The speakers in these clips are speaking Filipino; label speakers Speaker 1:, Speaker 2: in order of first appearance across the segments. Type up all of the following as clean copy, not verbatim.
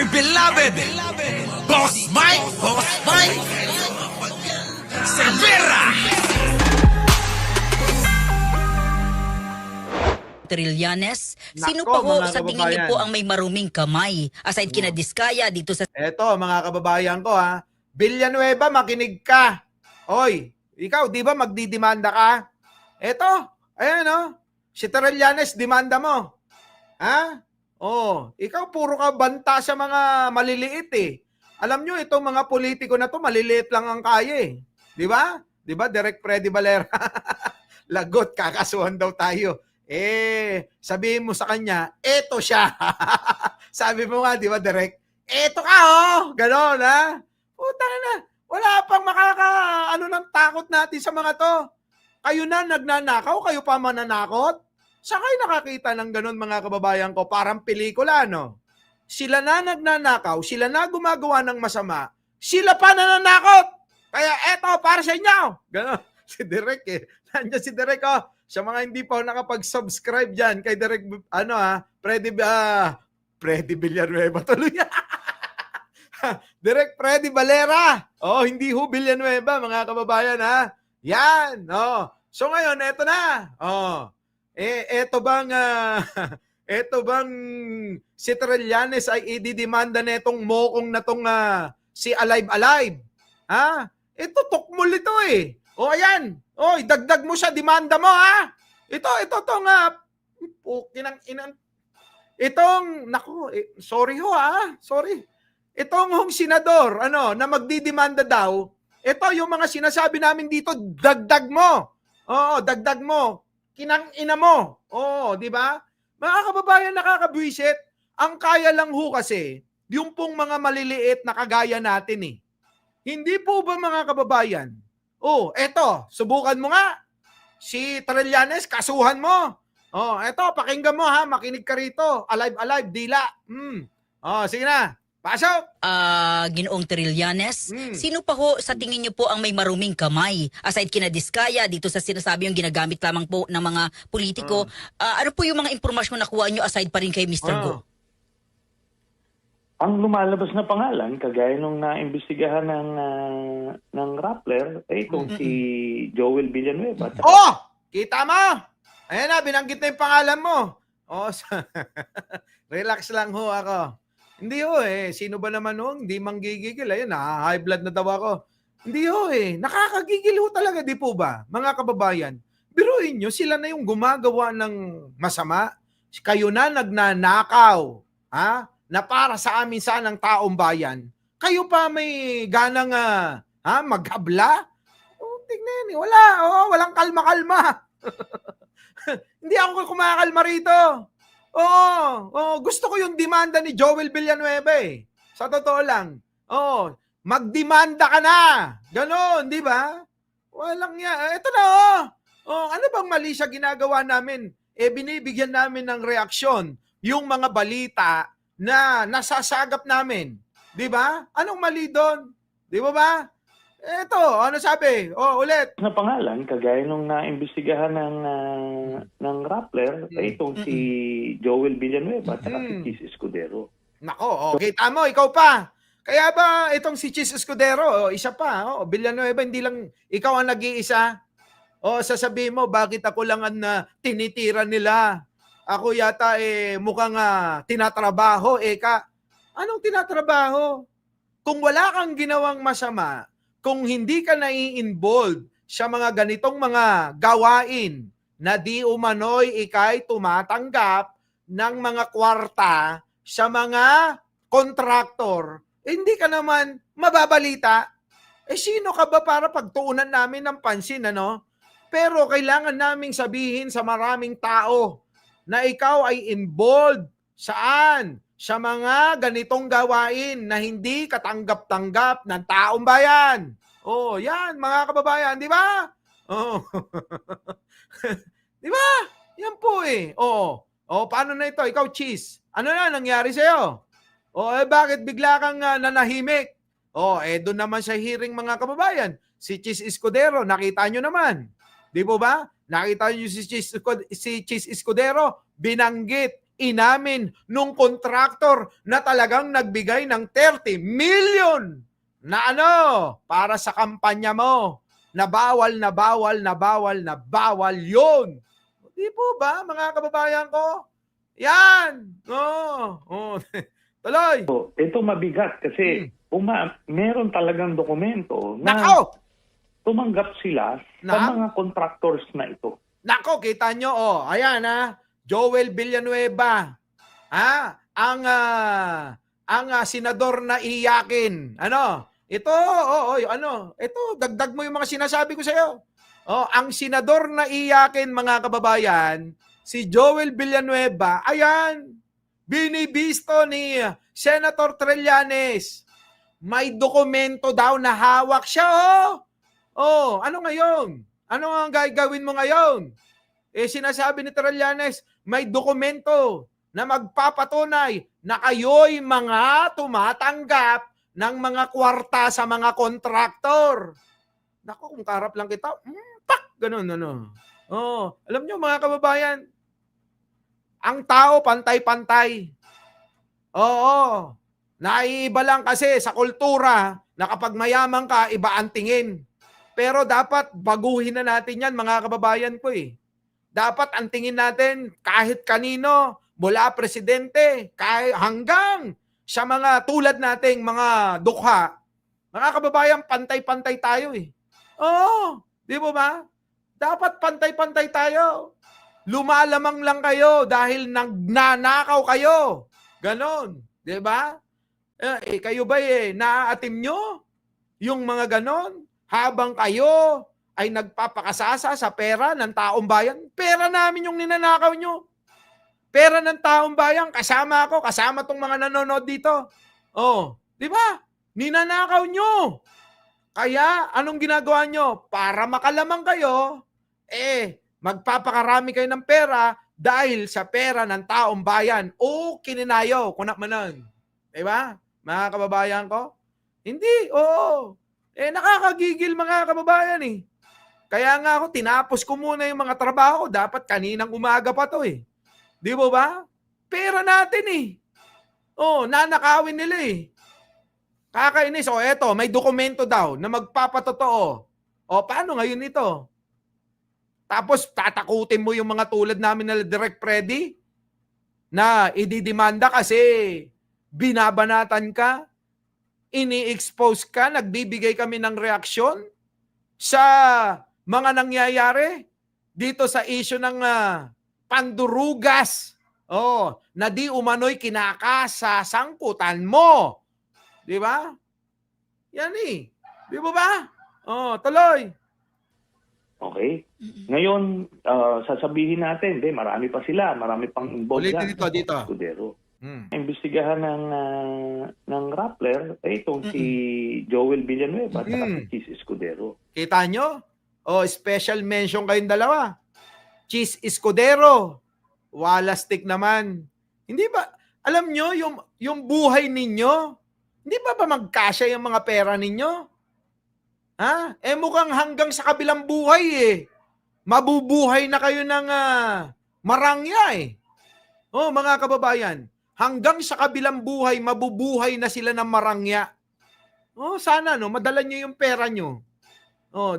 Speaker 1: beloved Boss Mike Cervera.
Speaker 2: Trillanes, sino
Speaker 3: Nako,
Speaker 2: pa ho
Speaker 3: mga
Speaker 2: sa tingin niyo
Speaker 3: kababayan.
Speaker 2: po ang may maruming kamay aside kina Diskaya dito sa
Speaker 3: Eto, mga kababayan ko ha. Villanueva, makinig ka. Oy, ikaw, di ba magdidemanda ka? Eto, ayan o. Si Trillanes, demanda mo. Ha? Oh, ikaw puro ka banta sa mga maliliit eh. Alam nyo, itong mga politiko na to, maliliit lang ang kaya eh. Di ba? Di ba, Direk Freddy Valera? Lagot, kakasuhan daw tayo. Sabihin mo sa kanya, eto siya. Sabi mo nga, di ba, Direk? Eto ka, oh! Ganon, ha? Puta na. Wala pang ano ng takot natin sa mga to. Kayo na nagnanakaw, kayo pa mananakot? Saan kayo nakakita ng ganon, mga kababayan ko? Parang pelikula, no? Sila na nagnanakaw, sila na gumagawa ng masama, sila pa nananakot. Kaya eto, para sa inyo. Ganon. Si Direk eh. Nandiyan si Direk, oh. Sa mga hindi pa nakapag-subscribe dyan kay Direk, Freddy Villanueva tuloy. Direk Freddy Valera. Oh, hindi ho Villanueva, mga kababayan, ha? Yan, oh. So ngayon, eto na. Oh. Eto bang si Trillanes ay ididemanda netong mokong na tong si Alive? Ha? Ito tukmol ito eh. O ayan. Oy, dagdag mo siya, demanda mo ha. Ito tong kinang inan. Itong sorry ho ha. Sorry. Itong hong senador na magdidemanda daw. Ito yung mga sinasabi namin dito, dagdag mo. Oo, dagdag mo. Kinang ina mo. Oo, di ba? Mga kababayan, nakakabwisit. Ang kaya lang ho kasi, yung pong mga maliliit na kagaya natin eh. Hindi po ba, mga kababayan? Oh, eto, subukan mo nga. Si Trillanes, kasuhan mo. Oh, eto, pakinggan mo ha, makinig ka rito. Alive, dila. Oh, sige na. Pasok!
Speaker 2: Ginoong Trillanes, sino pa ho sa tingin niyo po ang may maruming kamay aside kina Diskaya dito sa sinasabi yung ginagamit lamang po ng mga politiko? Ano po yung mga impormasyon na nakuha niyo aside pa rin kay Mr. Go?
Speaker 4: Ang lumalabas na pangalan, kagaya nung naimbestigahan ng Rappler, ay itong si Joel Villanueva.
Speaker 3: Oh! Kita mo! Ayan na, binanggit na yung pangalan mo. Oh, relax lang ho ako. Hindi ho eh. Sino ba naman ho? Hindi manggigigil. Ayun, high blood na daw ako. Hindi ho eh. Nakakagigil ho talaga, di po ba? Mga kababayan, biruin nyo, sila na yung gumagawa ng masama. Kayo na nagnanakaw. Ha? Na para sa amin sanang taong bayan. Kayo pa may ganang maghabla? Oh, tignan eh. Wala. Oh, walang kalma-kalma. Hindi ako kumakalma rito. Oo, gusto ko yung demanda ni Joel Villanueva eh. Sa totoo lang. Oo, magdemanda ka na. Ganon, di ba? Walang ito na oh. Oh, ano bang mali sa ginagawa namin? Binibigyan namin ng reaksyon yung mga balita na nasasagap namin. Di ba? Anong mali doon? Di ba? Eto, ano sabi? Oh, ulit.
Speaker 4: Na pangalan, kagaya nung naimbestigahan ng Rappler, ay itong si Joel Villanueva at si Chis Escudero.
Speaker 3: Nako, okay, tama, ikaw pa. Kaya ba itong si Chis Escudero, isa pa, Villanueva, hindi lang ikaw ang nag-iisa. Sasabihin mo, bakit ako lang ang tinitira nila? Ako yata mukhang tinatrabaho. Anong tinatrabaho? Kung wala kang ginawang masama, kung hindi ka nai-involve sa mga ganitong mga gawain na di umano'y ikay tumatanggap ng mga kwarta sa mga kontraktor, hindi ka naman mababalita. Sino ka ba para pagtuunan namin ng pansin, ano? Pero kailangan naming sabihin sa maraming tao na ikaw ay involved saan? Sa mga ganitong gawain na hindi katanggap-tanggap ng taong bayan. Oh, yan mga kababayan, di ba? Oh. Di ba? Yan po eh. Paano na ito? Ikaw, Cheese. Ano na nangyari sa'yo? Bakit bigla kang nanahimik? Doon naman sa hearing mga kababayan. Si Cheese Escudero, nakita nyo naman. Di po ba? Nakita nyo si Cheese Escudero, binanggit inamin nung contractor na talagang nagbigay ng 30 million na ano, para sa kampanya mo, na bawal na bawal na bawal na bawal yun. Di po ba, mga kababayan ko? Yan! Oh. Tuloy!
Speaker 4: So, ito mabigat kasi meron talagang dokumento na
Speaker 3: Nako!
Speaker 4: tumanggap sila sa
Speaker 3: Na?
Speaker 4: mga contractors na ito.
Speaker 3: Nako, kita nyo, ayan Joel Villanueva, ang senador na iyakin. Ito, ito, dagdag mo yung mga sinasabi ko sa'yo. Ang senador na iyakin, mga kababayan, si Joel Villanueva, ayan, binibisto ni Senator Trillanes. May dokumento daw na hawak siya, ano ngayon? Ano ang gagawin mo ngayon? Sinasabi ni Trillanes, may dokumento na magpapatunay na kayo'y mga tumatanggap ng mga kwarta sa mga kontraktor. Naku, kung karap lang kita, ganun. Alam nyo, mga kababayan, ang tao pantay-pantay. Oo. Naiiba lang kasi sa kultura na kapag mayaman ka, iba ang tingin. Pero dapat baguhin na natin yan, mga kababayan ko Dapat ang tingin natin kahit kanino, mula presidente, hanggang sa mga tulad nating mga dukha. Mga kababayan, pantay-pantay tayo Oo, di ba? Dapat pantay-pantay tayo. Lumalamang lang kayo dahil nagnanakaw kayo. Ganon, di ba? Kayo ba naaatim nyo yung mga ganon? Habang kayo ay nagpapakasasa sa pera ng taong bayan, pera namin yung ninanakaw nyo. Pera ng taong bayan, kasama ako, kasama tong mga nanonood dito. Di ba? Ninanakaw nyo. Kaya, anong ginagawa nyo? Para makalamang kayo, magpapakarami kayo ng pera dahil sa pera ng taong bayan. Kininayo, kunak manan. Di ba? Mga kababayan ko? Hindi, nakakagigil mga kababayan Kaya nga ako, tinapos ko muna yung mga trabaho. Dapat kaninang umaga pa to Di ba? Pera natin nanakawin nila Kakainis. Eto, may dokumento daw na magpapatotoo. Paano ngayon ito? Tapos tatakutin mo yung mga tulad namin na Direct Freddy na ididemanda kasi binabanatan ka, ini-expose ka, nagbibigay kami ng reaksyon sa mga nangyayari dito sa issue ng pandurugas. Na di umano'y kinakasasangkutan mo. Di ba? Yan Di ba? Tuloy.
Speaker 4: Okay? Ngayon, sasabihin natin, marami pa sila, marami pang involved
Speaker 3: Dito.
Speaker 4: Escudero. Imbestigahan ng Rappler, itong si Joel Villanueva at si Chis Escudero.
Speaker 3: Kita nyo? Special mention kayong dalawa. Chis Escudero. Walastik naman. Hindi ba, alam nyo, yung buhay ninyo, hindi ba magkasya yung mga pera ninyo? Mukhang hanggang sa kabilang buhay mabubuhay na kayo ng marangya mga kababayan. Hanggang sa kabilang buhay, mabubuhay na sila ng marangya. Sana madala nyo yung pera nyo.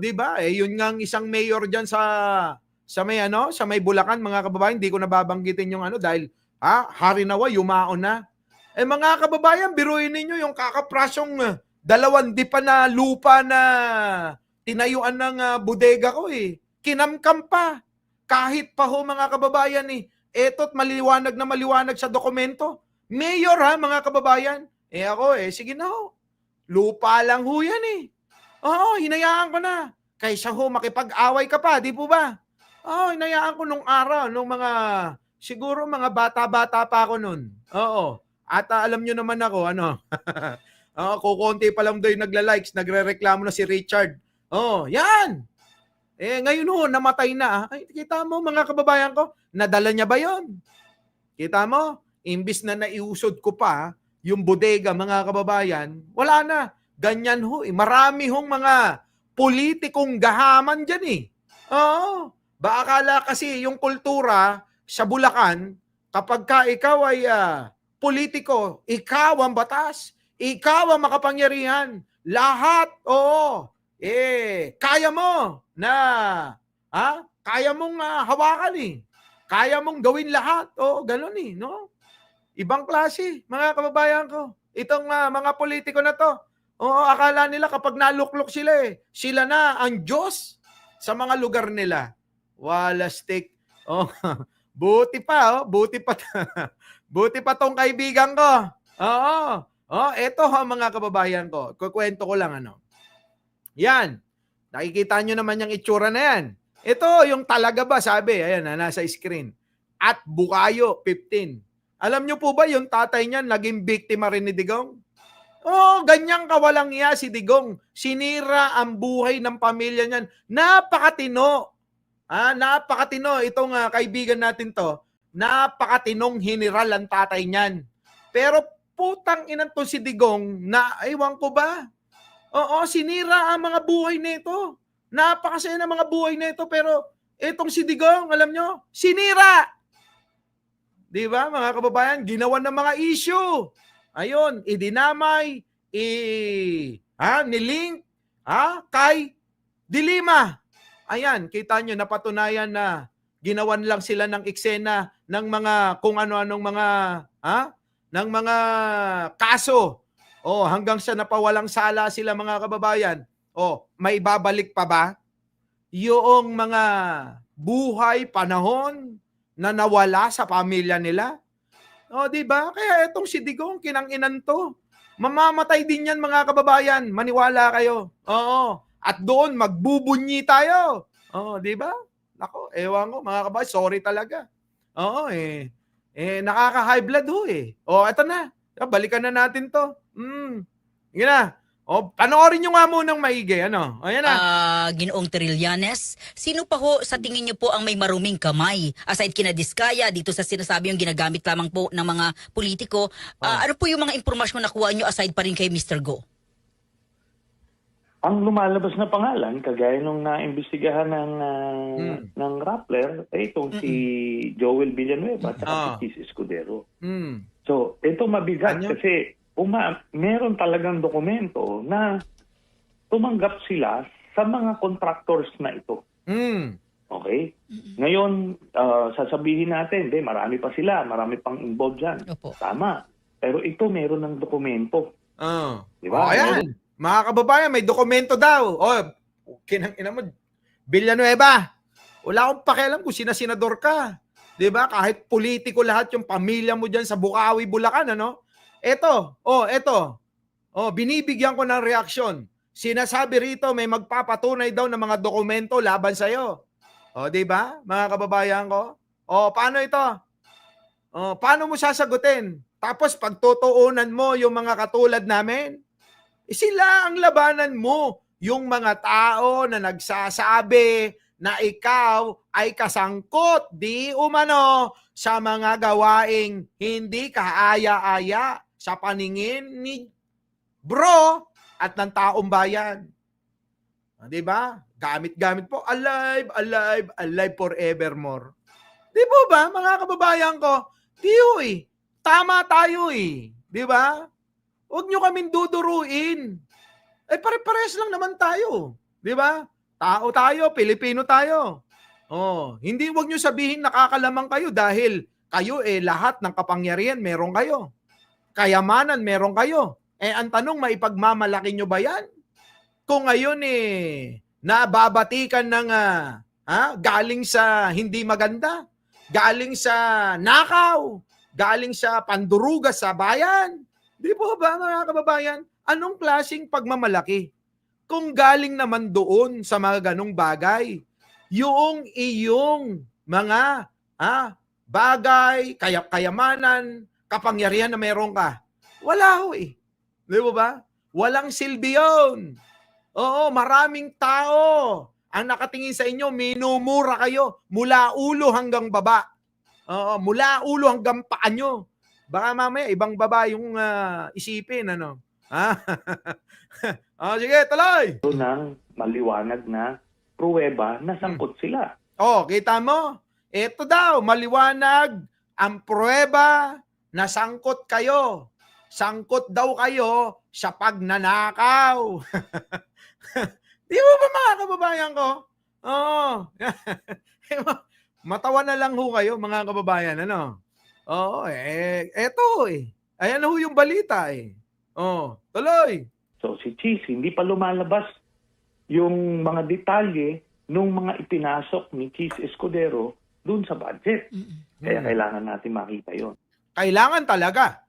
Speaker 3: Di ba? Yun nga ang isang mayor diyan sa may Bulacan, mga kababayan, hindi ko nababanggitin yung dahil hari nawa yumaon na. Mga kababayan, biruin ninyo yung kakaprasyong 2 dipa na lupa na tinayuan ng bodega ko Kinamkam pa. Kahit pa mga kababayan eto't maliwanag na maliwanag sa dokumento. Mayor mga kababayan. Ako sige na lupa lang yan hinayaan ko na. Kaysa makipag-away ka pa, di po ba? Hinayaan ko nung araw, nung siguro mga bata-bata pa ako nun. At alam nyo naman ako, kukonti pa lang daw yung nagla-likes, nagre-reklamo na si Richard. Yan! Ngayon namatay na. Kita mo mga kababayan ko, nadala niya ba yon? Kita mo? Imbis na naiusod ko pa yung bodega, mga kababayan, wala na. Ganyan marami mga politikong gahaman dyan Baka akala kasi yung kultura sa Bulacan, kapag ka ikaw ay politiko, ikaw ang batas, ikaw ang makapangyarihan, lahat, oo, kaya mo na, kaya mong hawakan kaya mong gawin lahat, oo, ganun no? Ibang klase, mga kababayan ko. Itong mga politiko na to, oo, akala nila kapag naluklok sila sila na ang Diyos sa mga lugar nila. Wala stick. Oh, buti pa, buti pa. Buti pa tong kaibigan ko. Oo. Oh, eto mga kababayan ko. Kukwento ko lang Yan. Nakikita nyo naman yung itsura na yan. Ito yung talaga ba, sabi, ayan nasa screen. At Bukayo, 15. Alam nyo po ba yung tatay niya naging biktima rin ni Digong? Oh, ganyang kawalang iya si Digong. Sinira ang buhay ng pamilya niyan. Napakatino. Napakatino. Itong kaibigan natin to, napakatinong general ang tatay niyan. Pero putang ina to si Digong na, ewan ko ba? Oo, sinira ang mga buhay nito. Napakasaya ng mga buhay nito. Pero itong si Digong, alam nyo, sinira. Di ba, mga kababayan? Ginawan ng mga issue. Ayun, idinamay, nilink, kay Dilima. Ayan, kita nyo, napatunayan na ginawan lang sila ng eksena ng mga kung ano-anong mga, ng mga kaso. Oh, hanggang sa napawalang sala sila, mga kababayan. Oh, may babalik pa ba? Yung mga buhay, panahon na nawala sa pamilya nila? O, di ba? Kaya itong si Digong, kinang-inan to. Mamamatay din yan, mga kababayan. Maniwala kayo. Oo. At doon, magbubunyi tayo. Oo, di ba? Nako, ewan ko, mga kababayan. Sorry talaga. Oo, nakaka-high blood O, eto na. Balikan na natin to. Yun na. O, panoorin nyo nga munang maigi. Ano? O, yan na.
Speaker 2: Ginoong Trillanes, sino pa ho sa tingin niyo po ang may maruming kamay? Aside kina Diskaya, dito sa sinasabi yung ginagamit lamang po ng mga politiko, ano po yung mga impormasyon na nakuha niyo aside pa rin kay Mr. Go?
Speaker 4: Ang lumalabas na pangalan, kagaya nung naimbestigahan ng Rappler, itong si Joel Villanueva at si Chis Escudero. So, ito mabigat kasi meron talagang dokumento na tumanggap sila sa mga contractors na ito. Okay? Ngayon, sasabihin natin, marami pa sila, marami pang involved dyan.
Speaker 2: Opo.
Speaker 4: Tama. Pero ito meron ng dokumento. Di ba?
Speaker 3: Ayan. Mga kababayan, may dokumento daw. Kinang-ina mo, Villanueva, wala akong pakialam kung sina-senador ka. Di ba? Kahit politiko lahat yung pamilya mo dyan sa Bukawi, Bulacan, Eto. Binibigyan ko ng reaksyon. Sinasabi rito may magpapatunay daw ng mga dokumento laban sa'yo. Di ba? Mga kababayan ko. Paano ito? Paano mo sasagutin? Tapos pagtutuunan mo yung mga katulad namin? Sila ang labanan mo. Yung mga tao na nagsasabi na ikaw ay kasangkot di umano sa mga gawaing hindi kaaya-aya sa paningin ni bro at ng taong bayan. Di ba? Gamit-gamit po. Alive, alive, alive forevermore. Di po ba, mga kababayan ko? Tama tayo Di ba? Huwag nyo kaming duduruin. Pare-pares lang naman tayo. Di ba? Tao tayo, Pilipino tayo. Hindi wag nyo sabihin nakakalamang kayo dahil kayo lahat ng kapangyarihan meron kayo. Kayamanan meron kayo. Ang tanong, maipagmamalaki nyo ba yan? Kung ngayon nababatikan ng galing sa hindi maganda, galing sa nakaw, galing sa panduruga sa bayan. Di po ba, mga kababayan? Anong klaseng pagmamalaki? Kung galing naman doon sa mga ganong bagay, yung iyong mga bagay, kayamanan, kapangyarihan na meron ka, wala Di ba? Walang silbi yun. Oo, maraming tao ang nakatingin sa inyo, minumura kayo mula ulo hanggang baba. Oo, mula ulo hanggang paa nyo. Baka mamaya ibang baba yung isipin, sige, tuloy.
Speaker 4: Ito ng maliwanag na pruweba na sangkot sila.
Speaker 3: Kita mo? Ito daw, maliwanag ang pruweba na sangkot kayo. Sangkot daw kayo sa pagnanakaw. Di ba mga kababayan ko? Oo. Matawa na lang ho kayo, mga kababayan. Ano? Oo, eto eh. Ayan ho yung balita eh. Oh, tuloy.
Speaker 4: So si Cheese, hindi pa lumalabas yung mga detalye nung mga ipinasok ni Cheese Escudero dun sa budget. Kaya kailangan natin makita yon.
Speaker 3: Kailangan talaga.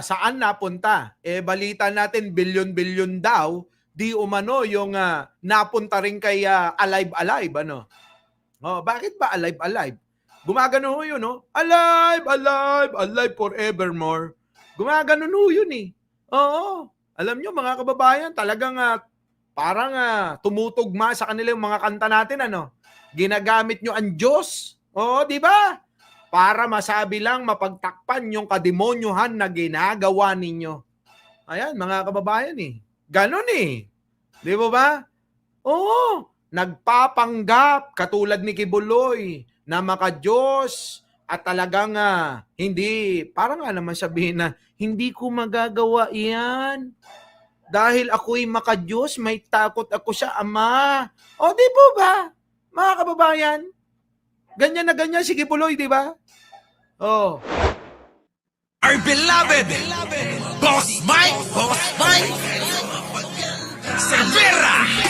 Speaker 3: Saan napunta? Balita natin bilyon-bilyon daw, di umano yung napunta rin kay Alive, ano? Oh, bakit ba Alive? Gumagano ho yun, no? Alive forevermore. Gumagano ho yun eh. Oo. Alam nyo, mga kababayan, talagang parang tumutugma sa kanila yung mga kanta natin, ano? Ginagamit nyo ang Diyos. Oo, di ba? Para masabi lang, mapagtakpan yung kademonyohan na ginagawa ninyo. Ayan, mga kababayan eh. Ganon eh. Di ba ba? Oo. Nagpapanggap, katulad ni Kibuloy, na maka-Diyos at talagang hindi, parang naman sabihin na, hindi ko magagawa yan. Dahil ako'y maka-Diyos, may takot ako sa Ama. O di po ba, mga kababayan? Ganyan na ganyan si Kibuloy, di ba? Oh.
Speaker 1: Our beloved Boss Mike Cervera.